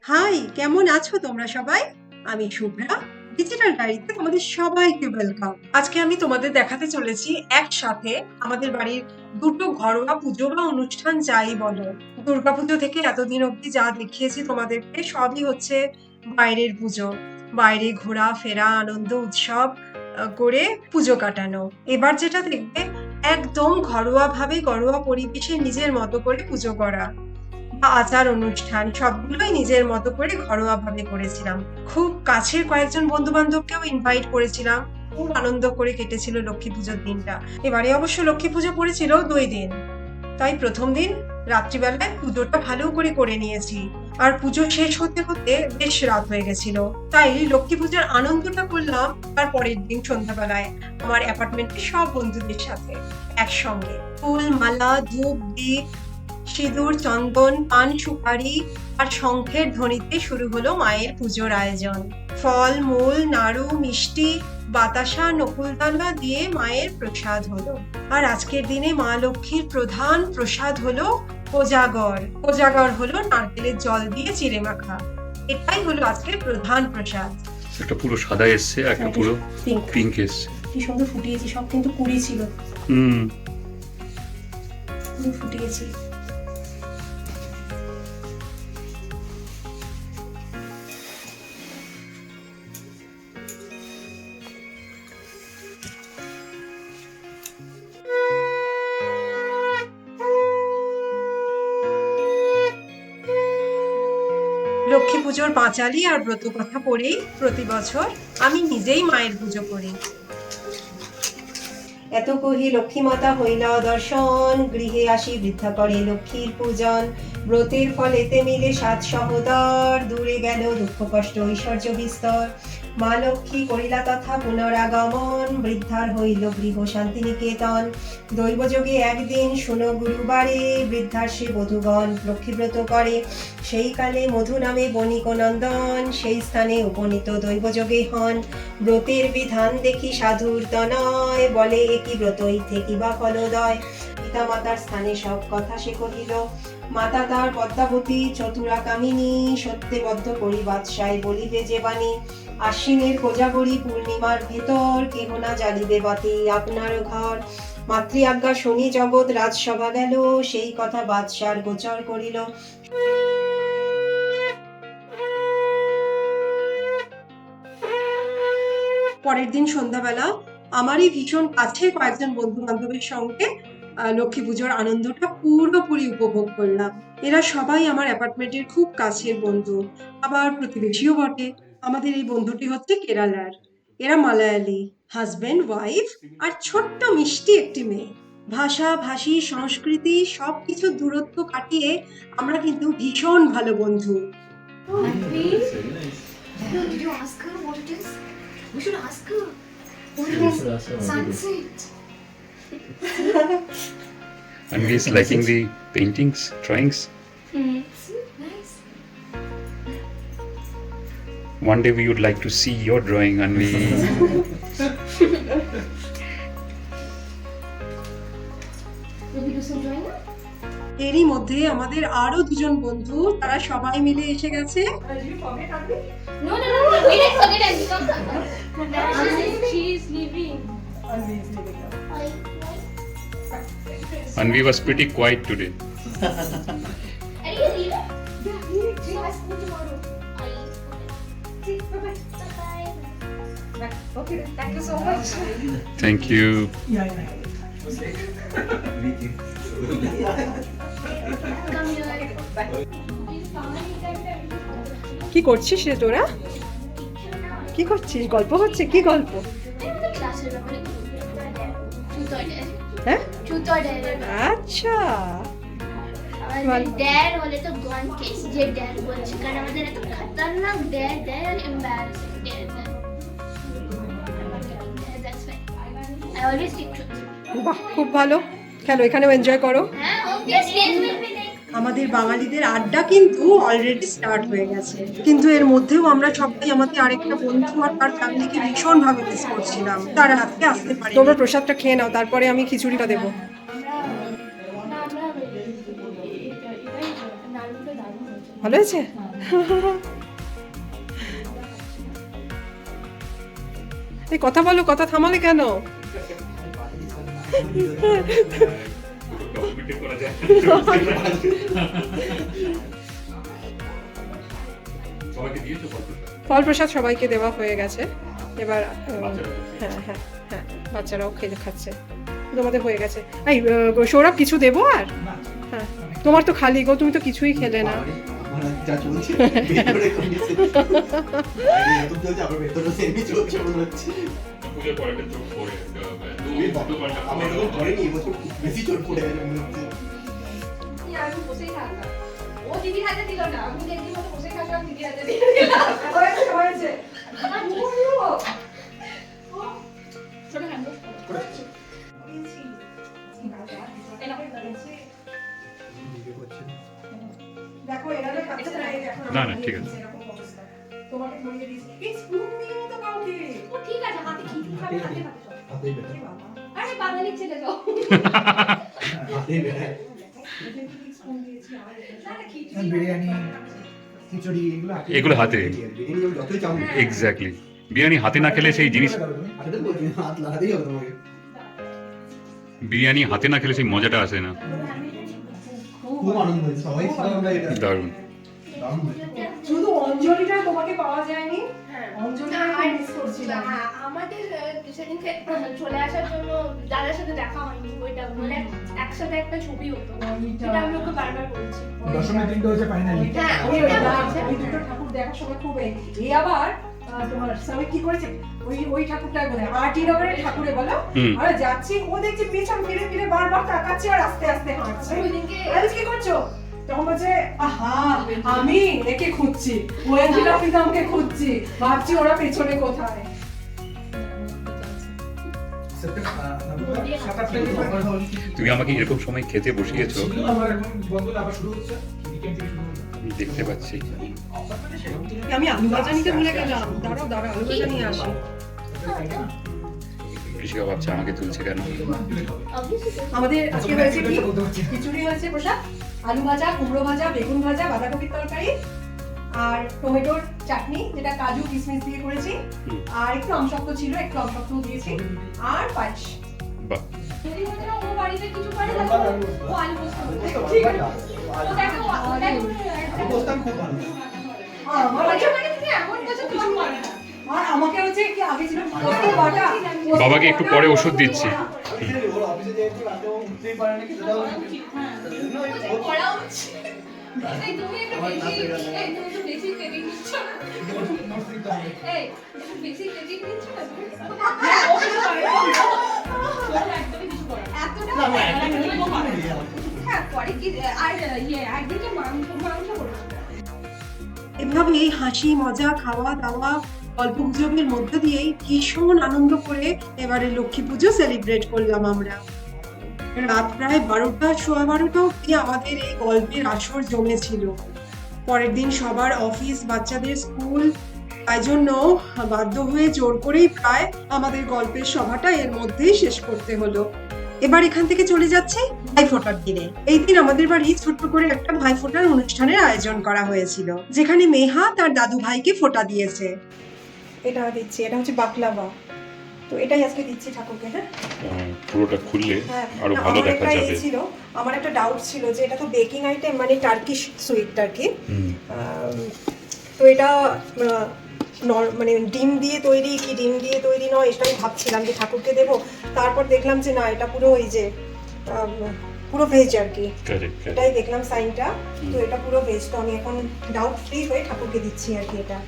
High, কেমন আছো তোমরা সবাই? আমি শুভ্রা। ডিজিটাল ডায়েরিতে তোমাদের সবাইকে ওয়েলকাম। আজকে আমি তোমাদের দেখাতে চলেছি একসাথে আমাদের বাড়ির দুটো ঘরোয়া পুজো বা অনুষ্ঠান যাই বলো। দুর্গাপুজো থেকে এতদিন অবধি যা দেখিয়েছি তোমাদেরকে সবই হচ্ছে বাইরের পুজো। বাইরে ঘোরা ফেরা আনন্দ উৎসব করে পুজো কাটানো। এবার যেটা দেখবে একদম ঘরোয়া পরিবেশে নিজের মতো করে পুজো করা বা আচার অনুষ্ঠান সবগুলোই নিজের মতো করে ঘরোয়াভাবে করেছিলাম। খুব কাছের কয়েকজন বন্ধু-বান্ধবকেও ইনভাইট করেছিলাম। খুব আনন্দ করে কেটেছিল লক্ষ্মী পুজোর দিনটা। এবারে অবশ্য লক্ষ্মী পুজো পড়েছিল ২ দিন। তাই ১ম দিন রাত্রিবেলায় পুজোটা ভালো করে নিয়েছি। আর পুজো শেষ হতে বেশ রাত হয়ে গেছিল। তাই লক্ষ্মী পুজোর আনন্দটা করলাম তার পরের দিন সন্ধ্যাবেলায় আমার অ্যাপার্টমেন্টের সব বন্ধুদের সাথে একসঙ্গে। ফুল, মালা, ধূপ, দীপ, সিঁদুর, চন্দন, পান, সুপারি আর শঙ্খের ধ্বনিতে শুরু হলো মায়ের পুজোর আয়োজন। ফল, মূল, নাড়ু, মিষ্টি, বাতাসা, নকুলদানা দিয়ে মায়ের প্রসাদ হলো। আর আজকের দিনে মা লক্ষ্মীর প্রধান প্রসাদ হলো কোজাগর। কোজাগর হলো নারকেলের জল দিয়ে চিড়ে মাখা। এটাই হলো আজকের প্রধান প্রসাদ। একটা পুরো সাদা এসছে, একটা পুরো পিঙ্ক এসছে। কি সুন্দর ফুটিয়েছি, সব কিন্তু কুড়ি ছিল। ফুটিয়েছি। লক্ষ্মী পুজোর পাঁচালি আর ব্রত কথা পড়েই প্রতি বছর আমি নিজেই মায়ের পুজো করি। এত কহি লক্ষ্মী মাতা হইলা দর্শন, গৃহে আসি বৃদ্ধা করে লক্ষ্মীর পূজন। ব্রতের ফল এতে মিলে ৭ সহোদর, দূরে গেল দুঃখ কষ্ট ঐশ্বর্য বিস্তর। মা লক্ষ্মী করিলা তথা পুনরাগমন, বৃদ্ধার হইল গৃহ শান্তিনিকেতন। দৈবযোগে একদিন শুনো গুরুবারে, বৃদ্ধার সে বধূগণ লক্ষ্মীব্রত করে। সেই কালে মধু নামে বণিক নন্দন, সেই স্থানে উপনীত দৈবযোগে হন। ব্রতের বিধান দেখি সাধুর তনয়, বলে একই ব্রতই থেকে বা ফলদয়। পিতা মাতার স্থানে সব কথা সে কহিল, মাতা তার পদ্মাবতী চতুরা কামিনী, সত্যে বদ্ধ করি বাদশায় বলিবে যে বাণী। আশ্বিনের কোজাগরী পূর্ণিমার ভেতর, কেহ না জ্বালিবে বাতি আপনার ঘর। মাতৃ আজ্ঞা শুনি জগৎ রাজসভা গেল, সেই কথা বাদশার গোচর করিল। পরের দিন সন্ধ্যাবেলা আমারই ভীষণ কাছের কয়েকজন বন্ধু বান্ধবের সঙ্গে লক্ষ্মী পুজোর আনন্দটা পুরোপুরি উপভোগ করলাম। এরা সবাই আমার অ্যাপার্টমেন্টের খুব কাছের বন্ধু, আবার প্রতিবেশীও বটে। আমাদের এই বন্ধুটি হচ্ছে কেরালার। এরা মালায়ালি, হাজবেন্ড ওয়াইফ আর ছোট্ট মিষ্টি একটি মেয়ে। ভাষা ভাষী সংস্কৃতি সবকিছু দূরত্ব কাটিয়ে আমরা কিন্তু ভীষণ ভালো বন্ধু। Did you ask her what it is? We should ask her. What it is? Sunset. And he is liking the paintings, drawings. Nice. One day we would like to see your drawing, and we. Will we do some drawing now? এরই মধ্যে আমাদের আরো দুজন বন্ধু, তারা সবাই মিলে এসে গেছে। No. We didn't forget anything. She's leaving. And we was pretty quiet today. Are you leaving? Yeah, she has school tomorrow. Bye-bye. Bye-bye. Okay, thank you so much. Thank you. Come here. কি করছিস রে তোরা? কি করছিস? গল্প হচ্ছে? কি গল্প? ক্লাসের ব্যাপারে হ্যাঁ, truth or dare আচ্ছা। ড্যার হলে তো গন কেস যে ড্যার বলছে কারণ আমাদের এত খতরনাক dare embarrassing dare that's why I always take truth. বাহ, খুব ভালো। খেলো, এখানেও এনজয় করো। হ্যাঁ অবভিয়াসলি উইল বি লাইক আমাদের বাঙালিদের আড্ডা কিন্তু অলরেডি স্টার্ট হয়ে গেছে, কিন্তু এর মধ্যেও আমরা সবাই আমাদের আরেকটা বন্ধু আর তার ফ্যামিলিকে ভীষণ ভাবে মিস করছিলাম। তারা আজকে আসতে পারে। তোমরা প্রসাদটা খেয়ে নাও, তারপরে আমি খিচুড়িটা দেবো। ভালো হয়েছে? এই কথা বলো, কথা থামালে কেন? সবাইকে দিয়েছো কত? ফল প্রসাদ সবাইকে দেওয়া হয়ে গেছে। এবার হ্যাঁ হ্যাঁ হ্যাঁ, বাচ্চারাও খাচ্ছে। তোমাদের হয়ে গেছে। এই সৌরভ কিছু দেবো আর? হ্যাঁ, তোমার তো খালি গো, তুমি তো কিছুই খেলে না। যা চলছে ভেতরে করেছে এত চলছে আবার ভেতরে সেমি চলছে মনে হচ্ছে পুজোর পরে একটা চোখ পড়ে আমার তো পড়েনি এবছর বেশি চোট পড়ে গেছে মনে হচ্ছে আমি বসেই থাকতাম। ও দিদির হাতে দিল না, আমি দেখি মতো বসেই থাকলাম, দিদির হাতে দিয়ে দিলাম। হয়েছে আমার বললো ও ছোট হ্যান্ড করেছে দেখো এরালে খাচ্ছে না, এই দেখো না, না, ঠিক আছে। এরকম অবস্থা। তোমাকে ধরিয়ে দিয়েছি। এই স্পুন দিও তো কাউকে। ও ঠিক আছে, হাতে খিচুড়ি খাবে, হাতে খাবে সব। হাতেই বেটা এ বাবা, আরে বাঙালি ছেলে তো। হাতেই বেটা স্পুন দিয়েছি আর না না খিচুড়ি বিরিয়ানি খিচুড়ি এগুলো হাতে। বিরিয়ানি যতই চাও এক্স্যাক্টলি, বিরিয়ানি হাতে না খেলে সেই জিনিস, হাতে বলছি হাত লাগাতেই হবে তোমাকে বিরিয়ানি হাতে না খেলে সেই মজাটা আসে না। খুব আনন্দ হয়েছে সবাই ছিলাম আমরা এটা দারুণ। দারুণ হয়েছে শুধু অঞ্জলিটা তোমাকে পাওয়া যায়নি। হ্যাঁ। অঞ্জলিটা না, আমি মিস করছিলাম। হ্যাঁ, আমাদের সেদিনকে চলে আসার জন্য দাদার সাথে দেখা হয়নি, ওইটা মানে একসাথে একটা ছবি হতো, যেটা আমি ওকে বারবার বলছি। দশমীর দিনটা হচ্ছে ফাইনালি হ্যাঁ, ওই ওইটা ওই বলছে। ওই দুটো ঠাকুর দেখার সময় খুব এই আবার তোমার স্বামী কি করেছে, ওই ঠাকুরটা বলে আরটি নগরের ঠাকুরে বলো, হুম। আর যাচ্ছি ও দেখছি পেছন ফিরে ফিরে বারবার তাকাচ্ছে আর আস্তে আস্তে হাঁটছে। ওই দিনকে আরে কি করছো? তখন বলছে আহা আমি একে খুঁজছি, ওয়েন্ডিলা প্রীতমকে খুঁজছি, ভাবছি ওরা পেছনে কোথায়। তুমি আমাকে এরকম সময় খেতে বসিয়েছো, আমার এখন বন্ধু আবার শুরু হচ্ছে উইকেন্ড থেকে শুরু হচ্ছে আমি দেখতে পাচ্ছি। আমি আলু ভাজা নিতে ভুলে গেলাম, দাঁড়াও দাঁড়াও আলু ভাজা নিয়ে আসি। কৃষিকা ভাবছে আমাকে তুলছে কেন। আমাদের আজকে হয়েছে কি, খিচুড়ি হয়েছে প্রসাদ, আলু ভাজা, কুমড়ো ভাজা, বেগুন ভাজা, বাঁধাকপির তরকারি আর টমেটোর চাটনি যেটা কাজু কিশমিশ দিয়ে করেছি, হুম। আর একটু আমসত্ব ছিল, একটু আমসত্ব দিয়েছি আর পায়েস। বাহ, যদি মনে হয় ও বাড়িতে কিছু করে দেখো, ও আলু পোস্ত করবে। ঠিক আছে। ও দেখো, ও দেখো, অবস্থান খুব ভালো আমার বছর মানে তুমি এমন বছর কিছু করে না। আর আমাকে হচ্ছে কি আগে ছিল পোস্ত বাটা, পোস্ত বাবাকে একটু বাটা, পরে ওষুধ দিচ্ছি। ওর অফিসে যেহেতু রাতে ও উঠতেই পারে না কিছু দাও ও যে করা উচিত। এই তুমি একটু বেশি, এই তুমি একটু বেশি ক্রেডিট নিচ্ছ না। এই একটু বেশি ক্রেডিট নিচ্ছ না তুমি? হ্যাঁ, ও কিছু করে না। ও একদমই কিছু করে না। এতটা হ্যাঁ, পরে কি আর একদিকে মাংস করেছে। এভাবেই হাসি মজা খাওয়া দাওয়া গল্প গুজবের মধ্য দিয়েই ভীষণ আনন্দ করে এবারে লক্ষ্মী পুজো সেলিব্রেট করলাম আমরা। রাত প্রায় 12টা, সোয়া 12টা অব্দি আমাদের এই গল্পের আসর জমেছিল। পরের দিন সবার অফিস, বাচ্চাদের স্কুল, তাই জন্য বাধ্য হয়ে জোর করেই প্রায় আমাদের গল্পের সভাটা এর মধ্যেই শেষ করতে হলো। এবার এখান থেকে চলে যাচ্ছি ভাইফোঁটার দিনে। এই দিন আমাদের বাড়ি ছোট্ট করে একটা ভাইফোঁটার অনুষ্ঠানের আয়োজন করা হয়েছিল, যেখানে মেহা তার দাদু ভাইকে ফোঁটা দিয়েছে। এটা দিচ্ছি, এটা হচ্ছে বাকলাভা, তো এটাই আজকে দিচ্ছি ঠাকুরকে। হ্যাঁ পুরোটা খুললে হ্যাঁ, আরো না, ভালো আমার দেখা একটা যাবে। ছিল, আমার একটা ডাউট ছিল যে এটা তো বেকিং আইটেম মানে টার্কিশ সুইট আর কি, হুম। তো এটা মানে ডিম দিয়ে তৈরি কি ডিম দিয়ে তৈরি নয়, এটা আমি ভাবছিলাম যে ঠাকুরকে দেবো, তারপর দেখলাম যে না এটা পুরো ওই যে পুরো ভেজ আর কি, Correct, correct. এটাই দেখলাম সাইনটা, তো এটা পুরো ভেজ, তো আমি এখন ডাউট ফ্রি হয়ে ঠাকুরকে দিচ্ছি আর কি। এটা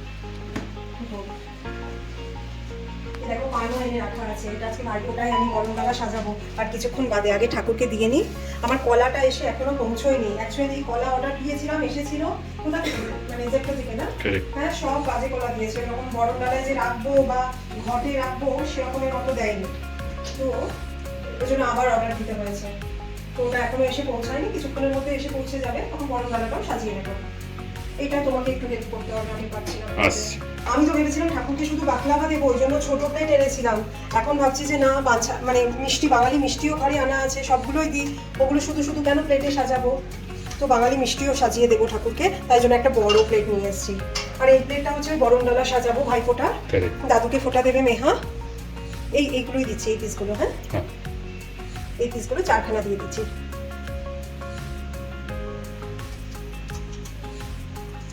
দেখো পানও এনে রাখা আছে, এটা আজকে ভাইফোঁটায় আমি গরমকালা সাজাবো আর কিছুক্ষণ বাদে। আগে ঠাকুরকে দিয়ে নিই। আমার কলাটা এসে এখনো পৌঁছয়নি, অ্যাকচুয়ালি কলা অর্ডার দিয়েছিলাম, এসেছিল কোথা থেকে, মানে জেপ্টো থেকে না, Correct. হ্যাঁ সব বাজে কলা দিয়েছে, এরকম বড় ডালায় যে রাখবো বা ঘটে রাখবো সেরকমের মতো দেয়নি, তো ওই জন্য আবার অর্ডার দিতে হয়েছে। তো ওটা এখনো এসে পৌঁছায়নি, কিছুক্ষণের মধ্যে এসে পৌঁছে যাবে, তখন বড় ডালাটাও সাজিয়ে নেবো। এটা তোমাকে একটু হেল্প করতে হবে, আমি পারছি না। আসছি। আমি তো ভেবেছিলাম ঠাকুরকে শুধু বাকলাভা দেবো, ওই জন্য ছোট প্লেট এনেছিলাম। এখন ভাবছি যে না, বাচ্চা মানে মিষ্টি, বাঙালি মিষ্টিও ঘরে আনা আছে, সবগুলোই দিই, ওগুলো শুধু শুধু কেন প্লেটে সাজাবো। তো বাঙালি মিষ্টিও সাজিয়ে দেবো ঠাকুরকে, তাই জন্য একটা বড় প্লেট নিয়ে এসেছি। আর এই প্লেটটা হচ্ছে গরম ডালা সাজাবো ভাইফোঁটার, Correct. দাদুকে ফোঁটা দেবে মেহা। এইগুলোই দিচ্ছি, এই পিসগুলো। হ্যাঁ, হ্যাঁ এই পিসগুলো 4খানা দিয়ে দিচ্ছি।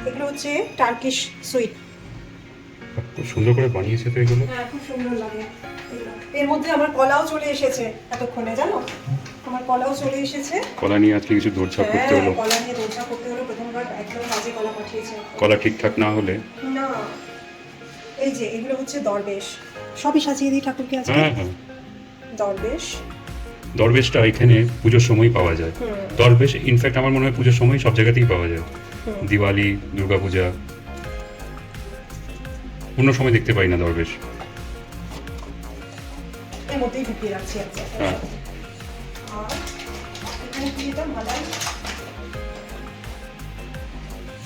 এগুলো হচ্ছে টার্কিশ সুইট। খুব সুন্দর করে বানিয়েছে তো এগুলো। হ্যাঁ, খুব সুন্দর লাগে এগুলো। এর মধ্যে আমার কলাও চলে এসেছে এতক্ষণে, জানো, আমার কলাও চলে এসেছে। কলা নিয়ে আজকে কিছু দৌড়ঝাঁপ করতে হ্যাঁ, হলো। কলা নিয়ে দৌড়ঝাঁপ করতে হলো। প্রথমবার একদম বাজে কলা পাঠিয়েছে। কলা ঠিকঠাক না হলে না, এই যে এগুলো হচ্ছে দরবেশ, সবই সাজিয়ে দিই ঠাকুরকে আজকে। হ্যাঁ হ্যাঁ, দরবেশ। দরবেশটা এখানে পুজোর সময় পাওয়া যায়। দরবেশ ইনফ্যাক্ট আমার মনে হয় পুজোর সময় সব জায়গাতেই পাওয়া যায়। দিওয়ালি, দুর্গাপূজা, অন্য সময় দেখতে পাই না দরবেশ। এর মধ্যেই ঢুকিয়ে রাখছি আজকে। হ্যাঁ। আর এখানে কি এটা মালাই,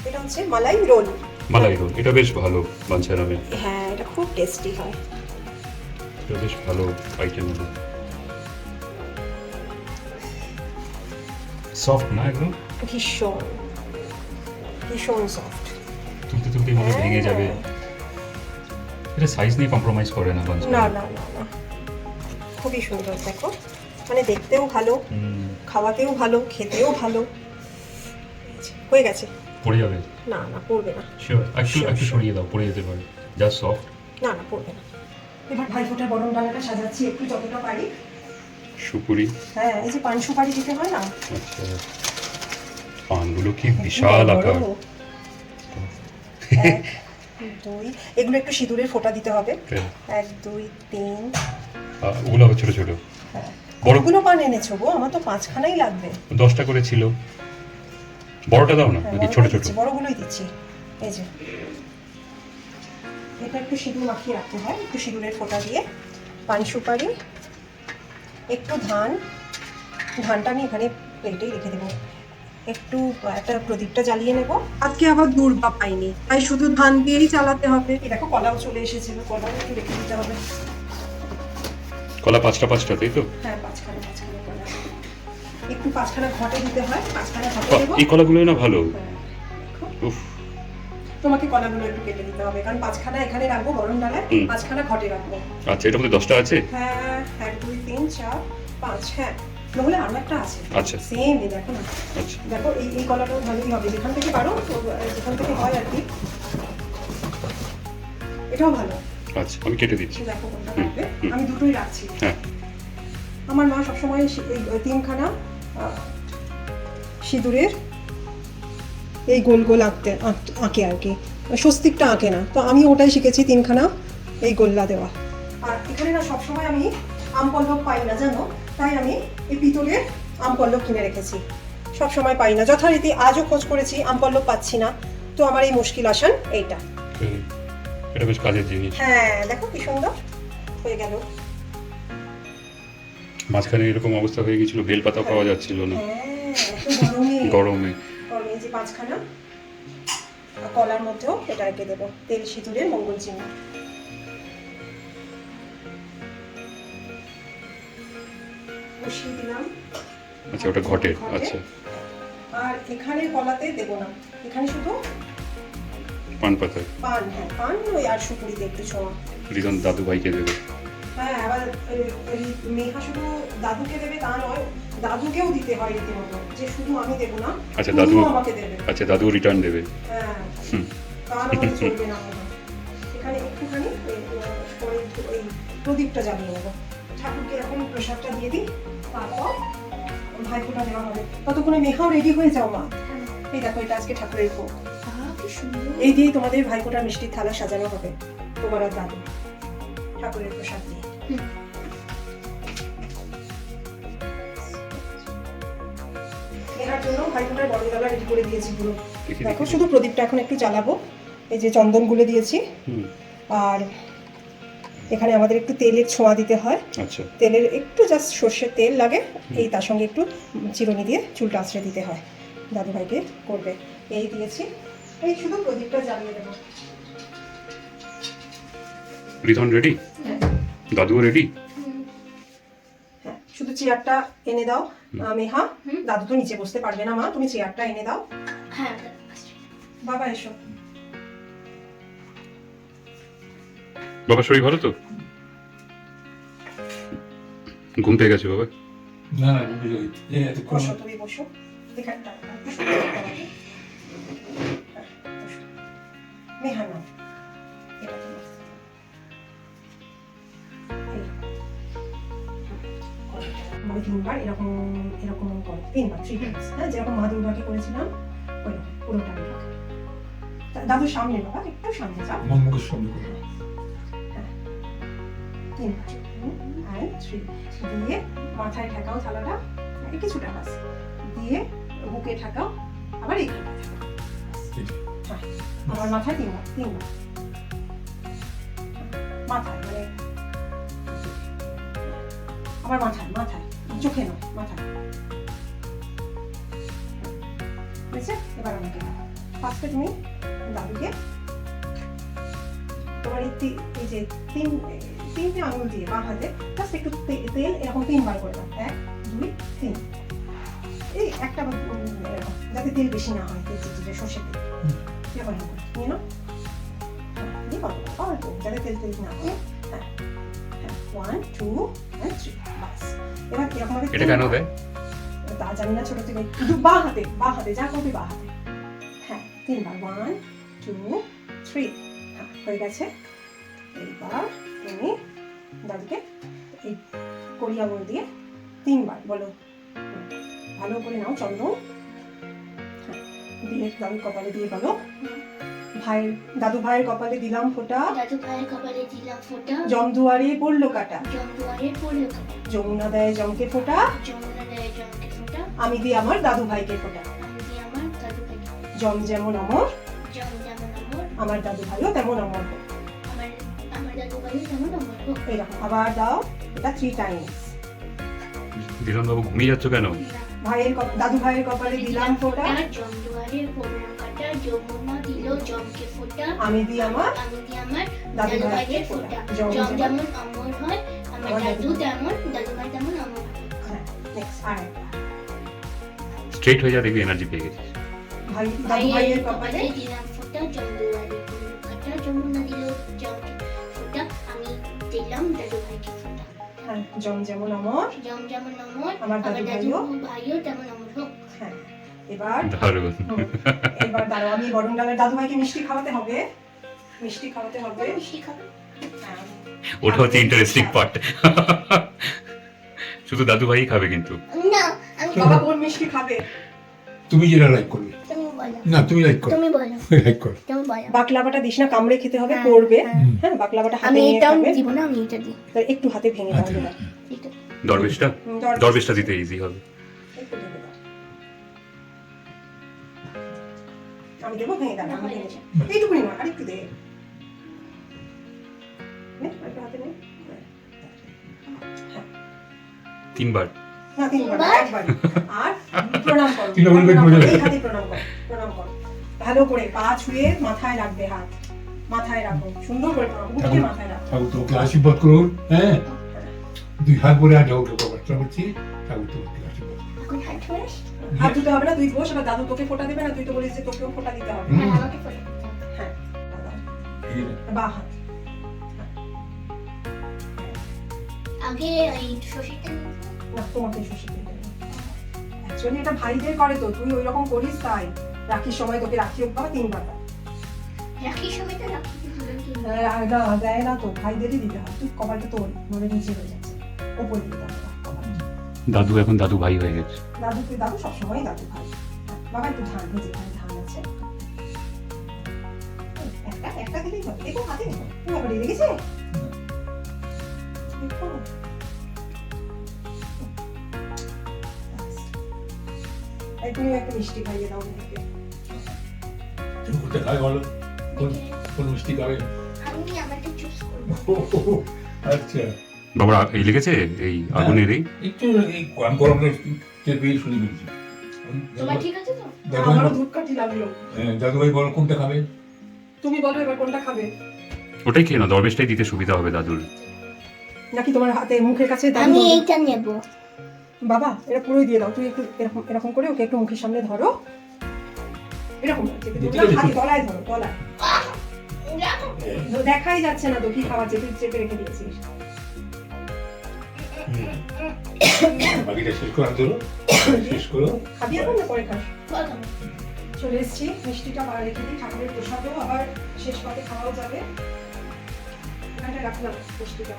এটা হচ্ছে মালাই রোল। মালাই রোল, এটা বেশ ভালো বাঞ্ছা নামে। হ্যাঁ, এটা খুব টেস্টি হয়। এটা বেশ ভালো আইটেম। সফট না একদম, ভীষণ ভীষণ সফট। তুলতে তুলতে মনে হয় ভেঙে যাবে। এটা সাইজ নিয়ে কম্প্রোমাইজ করে না বাঞ্ছা। না না না না, খুবই সুন্দর। দেখো, মানে দেখতেও ভালো, খাওয়াতেও ভালো, খেতেও ভালো। হয়ে গেছে। পড়ে যাবে? না না, পড়বে না। শিওর, একটু Sure, একটু sure. সরিয়ে দাও, পড়ে যেতে পারে। Just soft. না না, পড়বে না। এবার ভাইফোঁটার গরম ডালাটা সাজাচ্ছি একটু যতটা পারি। সুপুরি। হ্যাঁ, এই যে পান সুপারি দিতে হয় না, আচ্ছা, পানগুলো কি বিশাল বড় আকার। বড়। 1 2, এগুলো একটু সিঁদুরের ফোঁটা দিতে হবে। হ্যাঁ। 1 2 3। ওগুলো আবার ছোট ছোট। হ্যাঁ, বড় বড়গুলো পান এনেছো গো, আমার তো 5খানাই লাগবে। 10টা করে ছিল। বড়টা দাও না, হ্যাঁ, নাকি ছোট বড়গুলোই ছোট? দিচ্ছি, বড়গুলোই দিচ্ছি। এই যে এটা একটু সিঁদুর মাখিয়ে রাখতে হয়, একটু সিঁদুরের ফোঁটা দিয়ে। পান সুপারি, একটু ধানটা আমি এখানে প্লেটেই রেখে দেবো। একটু একটা প্রদীপটা জ্বালিয়ে নেব। আজকে আবার দুর্বা পাইনি, তাই শুধু ধান দিয়েই চালাতে হবে। এই দেখো, কলাও চলে এসেছিল, কলাও একটু রেখে দিতে হবে। কলা 5টা 5টা, তাই তো? হ্যাঁ, 5খানা কলা। একটু 5খানা ঘটে দিতে হয়, 5খানা ঘটে বাহ, দেবো। এই কলাগুলো না ভালো। হ্যাঁ, দেখো, উফ, তোমাকে কলাগুলো একটু কেটে দিতে হবে, কারণ 5খানা এখানে রাখবো গরম ডালায়, হুম। 5খানা ঘটে রাখবো। আচ্ছা, এটার মধ্যে 10টা আছে? হ্যাঁ, 1 2 3 4 5। হ্যাঁ, নহলে আরো একটা আছে। আচ্ছা। সেম, এই দেখো না। আচ্ছা, দেখো, এই কলাটাও ভালোই হবে, যেখান থেকে পারো তো, যেখান থেকে হয় আর কি। এটাও ভালো। আচ্ছা, আমি কেটে দিচ্ছি। দেখো কোনটা হুম, রাখবে, হুম। আমি দুটোই রাখছি। হ্যাঁ, আমার মা সবসময় এই 3খানা সিঁদুরের এই গোল গোল আঁকে আর কি, স্বস্তিকটা আঁকে না, তো আমি ওটাই শিখেছি, 3খানা এই গোল্লা দেওয়া। আর এখানে না সবসময় আমি আম পল্লব পাই না, জানো, তাই আমি এই পিতলের আম পল্লব কিনে রেখেছি। সব সময় পাই না, যথারীতি আজও খোঁজ করেছি, আম পল্লব পাচ্ছি না। তো আমার এই মুশকিল আসান এইটা। এটা বেশ কাজের জিনিস। হ্যাঁ, দেখো কি সুন্দর হয়ে গেল। মাঝখানে এরকম অবস্থা হয়ে গেছিল, বেলপাতা পাওয়া যাচ্ছিল না হ্যাঁ, এত গরমে গরমে। গরমে এই যে 5খানা কলার মধ্যেও এটা রেখে দেবো, তেল সিঁদুরের মঙ্গল চিহ্ন। বসিয়ে দিলাম। আচ্ছা, ওটা ঘটে। আচ্ছা, আর এখানে কলাতে দেবো না, এখানে শুধু পান পাতা। পান। হ্যাঁ, পান ওই আর সুপুরিতে একটু ছোঁয়া। রিজন দাদু ভাইকে দেবে। হ্যাঁ, আবার মেঘা শুধু দাদুকে দেবে তা নয়, দাদুকেও দিতে হয় রীতিমতো, যে শুধু আমি দেবো না, আচ্ছা, শুধু দাদু। আমাকে দেবে। আচ্ছা, দাদু রিটার্ন দেবে। হ্যাঁ, হুম। তা নাহলে চলবে না আমার। এখানে একটুখানি পরে ওই প্রদীপটা জ্বালিয়ে নেবো। ঠাকুরকে এখন প্রসাদটা দিয়ে দিই, তারপর ভাইফোঁটা দেওয়া হবে। ততক্ষণে মেঘাও রেডি হয়ে যাও মা। এই দেখো, এটা আজকে ঠাকুরের ভোগ। কি সুন্দর। এই দিয়েই তোমাদের ভাইফোঁটার মিষ্টির থালা সাজানো হবে, তোমার আর দাদু ঠাকুরের প্রসাদ দিয়ে। এর জন্য ভাইফোঁটার বড় ডালা রেডি করে দিয়েছি পুরো। দেখি, দেখো, দেখি। শুধু প্রদীপটা এখন একটু জ্বালাবো। এই যে চন্দন গুলে দিয়েছি, হুম, আর এখানে আমাদের একটু তেলের ছোঁয়া দিতে হয়। আচ্ছা, তেলের একটু জাস্ট সর্ষের তেল লাগে, এই তার সঙ্গে একটু চিরুনি দিয়ে চুলটা আঁচড়ে দিতে হয়। দাদু ভাইকে করবে, এই দিয়েছি। এই শুধু প্রদীপটা জ্বালিয়ে দেবো। Reason ready? হ্যাঁ, দাদুও রেডি? হ্যাঁ, শুধু চেয়ারটা এনে দাও মেহা। দাদু তো নিচে বসতে পারবে না মা, তুমি চেয়ারটা এনে দাও। হ্যাঁ বাবা এসো। বাবার শরীর ভালো তো? ঘুম পেয়ে গেছে বাবা? না না বুঝে গেছি এতক্ষণ বসো, তুমি বসো এখানে। মেহা না, এটা তোমার। এই। মানে 3 বার এরকম এরকম করো, 3 বার 3 টাইমস, হ্যাঁ যেরকম মা দুর্গাকে করেছিলাম ওইরকম পুরোটা আমি রাখি। দাদুর সামনে বাবা, একটু সামনে যাও। আমার মুখের সামনে করবো 3 বার 2 and 3 দিয়ে মাথায় ঠেকাও থালাটা, কিছুটা বাস দিয়ে বুকে ঠেকাও, আবার এইখানে ঠেকাও। হ্যাঁ, আমার মাথায় 3 বার 3 বার মাথায়, মানে আমার মাথায় মাথায়, চোখে নয় মাথায়। বুঝেছে? এবার আমাকে ফার্স্টে তুমি দাদুকে তোমার এই যে তিনটে আঙুল দিয়ে বাঁ হাতে জাস্ট একটু তেল এরকম 3 বার করে দাও। 1 2 3, এই একটা এরকম, যাতে তেল বেশি না হয়, তেল চিটচিটে সর্ষে তেল এরকম নিয়ে নাও। দিয়ে কত অল্প, যাতে তেল তেল না হয়। হ্যাঁ হ্যাঁ 1 2 and 3 বাস। এবার এরকম ভাবে এটা কেন দেয়? তা জানি না, ছোট থেকে শুধু বাঁ হাতে যা করবি বাঁ হাতে। হ্যাঁ 3 বার 1 2 3, হ্যাঁ হয়ে গেছে। এইবার তুমি দাদুকে এই কড়ি আঙুল দিয়ে 3 বার বলো, ভালো করে নাও চন্দন। হ্যাঁ দিয়ে দাদুর কপালে দিয়ে বলো, দাদু ভাইয়ের কপালে দিলাম ফোঁটা, দাদু ভাইয়ের কপালে দিলাম ফোঁটা, জমদুয়ারে পড়লো কাটা, জমদুয়ারে পড়লো কাটা, যমুনা দেয় জমকে ফোঁটা, যমুনা দেয় জমকে ফোঁটা, আমি দিই আমার দাদু ভাইকে ফোঁটা। আমি দিই আমার দাদু ভাইকে ফোঁটা। জম যেমন অমর, জম যেমন অমর, আমার দাদু ভাইও তেমন অমর হোক। আমার দাদু ভাইও তেমন অমর হোক। এইরকম আবার দাও, এটা 3 টাইমস। দিলন বাবু ঘুমিয়ে যাচ্ছ কেন? দাদু ভাইয়ের কপালে দিলাম ফোঁটা, জমদুয়ারে পড়লো কাটা, যমুনা দিল জমকে ফোঁটা, আমি দিই আমার আমি দিই আমার দাদু দাদু ভাইকে ভাইকে ফোঁটা। ফোঁটা। জম জম যেমন যেমন অমর হয়, আমার দাদু তেমন, দাদু ভাই তেমন অমর হয়। হ্যাঁ নেক্সট আর একটা। স্ট্রেট হয়ে যা, দেখবি এনার্জি পেয়ে গেছিস। দাদু ভাইয়ের কপালে দিলাম ফোঁটা, জমদুয়ারে পড়লো কাটা, যমুনা দিল জমকে ফোঁটা, আমি দিলাম দাদু ভাইকে ফোঁটা। হ্যাঁ জম যেমন অমর, জম যেমন অমর, আমার দাদু ভাইও তেমন অমর হোক। হ্যাঁ এবার দারুণ। এবার দাঁড়াও, আমি বরণ ডালের দাদু ভাইকে মিষ্টি খাওয়াতে হবে, মিষ্টি খাওয়াতে হবে। মিষ্টি খাবে? হ্যাঁ, ওটা হচ্ছে ইন্টারেস্টিং পার্ট। শুধু দাদু ভাই খাবে কিন্তু। না, আমি বাবা কোন মিষ্টি খাবে? তুমি যেটা লাইক করবে। তুমি বলো, না তুমি লাইক করো, তুমি বলো, লাইক করো। তুমি বলো। বাকলাভাটা দিস না, কামড়ে খেতে হবে, হ্যাঁ, পড়বে। হ্যাঁ। হ্যাঁ বাকলাভাটা হাতে আমি নিয়ে এটাও খাবে। দিব না, আমি এটা দিই। তার একটু হাতে ভেঙে দাও এবার। এটা দরবেশটা দরবেশটা দিতে ইজি হবে। একটু ভেঙে দাও। আমি দেবো, ভেঙে দাও, আমি ভেঙেছি। এইটুকুনি না, আরেকটু দে। নে, আরেকটু হাতে নে। হ্যাঁ। 3 বার। না 3 বার, একবার। আর প্রণাম করো। তৃণমূল প্রণাম মজা করো, লাগে। এই হাতে প্রণাম করো, প্রণাম করো। ভালো করে পা ছুঁয়ে মাথায় রাখবে হাত। মাথায় রাখো, সুন্দর করে প্রণাম, উঠে মাথায় রাখো। ঠাকুর তোমাকে আশীর্বাদ করুন। হ্যাঁ 2 হাত ভরে আগে ওকে প্রবর্তন করছি, ঠাকুর তোমাকে আশীর্বাদ করুন। এখন হাত ধরে হাত ধুতে হবে না, তুই বস, এবার দাদু তোকে ফোঁটা দেবে না, তুই তো বলিস যে তোকেও ফোঁটা দিতে হবে। হ্যাঁ, আমাকে ফটো দিতে হবে। হ্যাঁ ঠিক আছে? বাঁ হাত। আগে এই শশীটা না তোমাকে শশী দিতে হবে। অ্যাকচুয়ালি এটা ভাইদের করে তো, তুই ওই রকম করিস তাই। রাখির সময় তোকে রাখি বাবা 3 বার দাও। রাখির সময় তো রাখি না দেয় না তো, ভাইদেরই দিতে হয়। তুই কপালটা তোর মানে নিচে হয়ে যাচ্ছে, ওপরে দিতে হবে কপালটা। দাদু এখন দাদু ভাই হয়ে গেছে। দাদু সবসময় দাদু ভাই। হ্যাঁ, বাবা একটু ধান ভেজে, এখানে ধান আছে। একটা দিলেই হবে, দেখো হাতে নেবো। তুমি আবার লেগেছে? দেখো। এই তুমি একটা মিষ্টি খাইয়ে দাও মেয়েকে। তুমি কোথায় খাবে বলো? কোন মিষ্টি খাবে? আমি আমাকে চুজ করব। আচ্ছা বাবার এই লেগেছে, এই আগুনের এই। একটু এই গরম তেল বেরিয়ে শুনে বলছি। তোমার ঠিক আছে তো? আমারও ধূপকাঠি লাগলো। দাদু ভাই বলো কোনটা খাবে? তুমি বলো এবার কোনটা খাবে? ওটাই খেয়ে না, দরবেশটাই দিতে সুবিধা হবে দাদুর। নাকি তোমার হাতে মুখের কাছে দাদু আমি বলবে? এইটা নেব। বাবা এটা পুরোই দিয়ে দাও, তুই একটু এরকম এরকম করে ওকে একটু মুখের সামনে ধরো, এরকম হাতে গলায় ধরো, গলায় দেখাই যাচ্ছে না তো কি খাওয়াচ্ছে, তুই চেপে রেখে দিয়েছিস। বাকিটা শেষ করার জন্য শেষ করো। খাবি এখন না পরে খাস? চলে এসছি, মিষ্টিটা রেখে দিই, ঠাকুরের প্রসাদও আবার শেষ পাতে খাওয়াও যাবে। এখানটা রাখলাম মিষ্টিটা,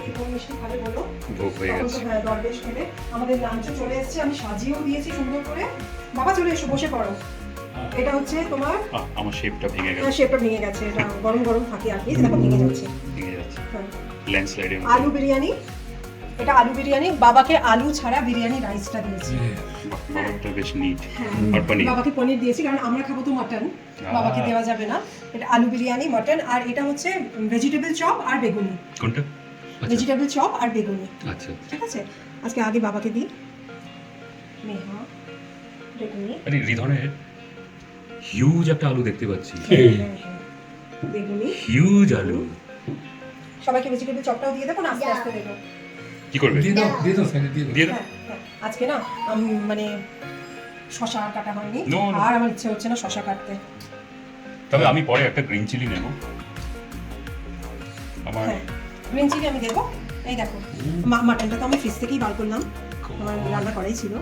এই কোন মিষ্টি খাবে বলো? ভোগ হয়ে তখন গেছে। তো হ্যাঁ দরবেশ খেলে। আমাদের লাঞ্চও চলে এসছে, আমি সাজিয়েও দিয়েছি সুন্দর করে। বাবা চলে এসো, বসে পড়ো। এটা হচ্ছে তোমার আমার শেপটা ভেঙে গেছে, শেপটা ভেঙে গেছে, এটা গরম গরম থাকে আর কি, দেখো ভেঙে যাচ্ছে। ভেঙে যাচ্ছে হ্যাঁ। ল্যান্ডস্লাইডের আলু বিরিয়ানি, এটা আলু বিরিয়ানি, বাবাকে আলু ছাড়া বিরিয়ানি রাইসটা দিয়েছি। বাবারটা বেশ নিট। হ্যাঁ, আর পনির বাবাকে পনির দিয়েছি কারণ আমরা খাবো তো মাটন, বাবাকে দেওয়া যাবে না। এটা আলু বিরিয়ানি, মাটন, আর এটা হচ্ছে ভেজিটেবল চপ আর বেগুনি। কোনটা? আচ্ছা ভেজিটেবল চপ আর বেগুনি, আচ্ছা। ঠিক আছে। আজকে আগে বাবাকে দিই, মেহা বেগুনি, আরে রিধনের হিউজ একটা আলু দেখতে পাচ্ছি, হ্যাঁ, হ্যাঁ, বেগুনি। হিউজ আলু। সবাইকে ভেজিটেবল চপটাও দিয়ে দেবো না, আস্তে আস্তে দেবো। কি করবে? দিয়ে দাও স্যার, দিয়ে দাও। দিয়ে দাও। হ্যাঁ, হ্যাঁ। আজকে না মানে শশা কাটা হয়নি, No, no. আর আমার ইচ্ছে হচ্ছে না শশা কাটতে। তবে আমি পরে একটা গ্রিন চিলি নেব। আমার হ্যাঁ, গ্রিন চিলি আমি দেবো। এই দেখো মাটনটা তো আমি ফ্রিজ থেকেই বার করলাম, আমার রান্না করাই ছিল।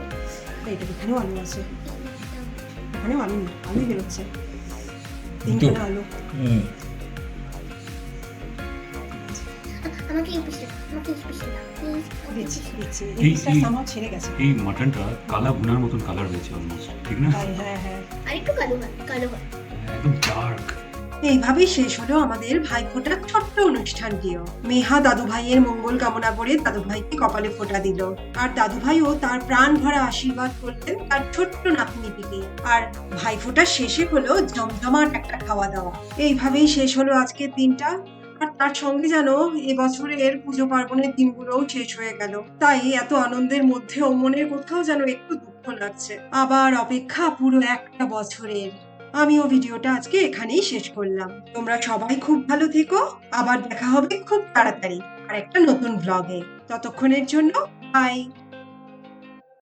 এইটা এখানেও আলু আছে, এখানেও আলু নেই, আলুই বেরোচ্ছে, তিনখানা আলু। আমাকে এই পিসটা, আমাকে এই পিসটা দাও, প্লিজ। দিচ্ছি দিচ্ছি, এই- এই পিসটা এই- সামাও ছেড়ে গেছে। এই মাটনটা কালা ভুনার মতন কালার হয়েছে অলমোস্ট, ঠিক না? তাই, হ্যাঁ হ্যাঁ। আর একটু কালো হয়, কালো হয়। একদম ডার্ক। এইভাবেই শেষ হলো আমাদের ভাইফোঁটার ছোট্ট অনুষ্ঠানটিও। মেহা দাদু ভাইয়ের মঙ্গল কামনা করে দাদু ভাইকে কপালে ফোঁটা দিল, আর দাদু ভাইও তার প্রাণ ভরা আশীর্বাদ করলেন তার ছোট্ট নাতনিটিকে। আর ভাইফোঁটার শেষে হলো জমজমাট একটা খাওয়া দাওয়া। এইভাবেই শেষ হলো আজকের দিনটা। আর তার সঙ্গে যেন এবছরের পুজো পার্বণের দিনগুলোও শেষ হয়ে গেল। তাই এত আনন্দের মধ্যেও মনের কোথাও যেন একটু দুঃখ লাগছে। আবার অপেক্ষা পুরো একটা বছরের। আমিও ভিডিওটা আজকে এখানেই শেষ করলাম। তোমরা সবাই খুব ভালো থেকো, আবার দেখা হবে খুব তাড়াতাড়ি আর একটা নতুন ব্লগে। ততক্ষণের জন্য বাই।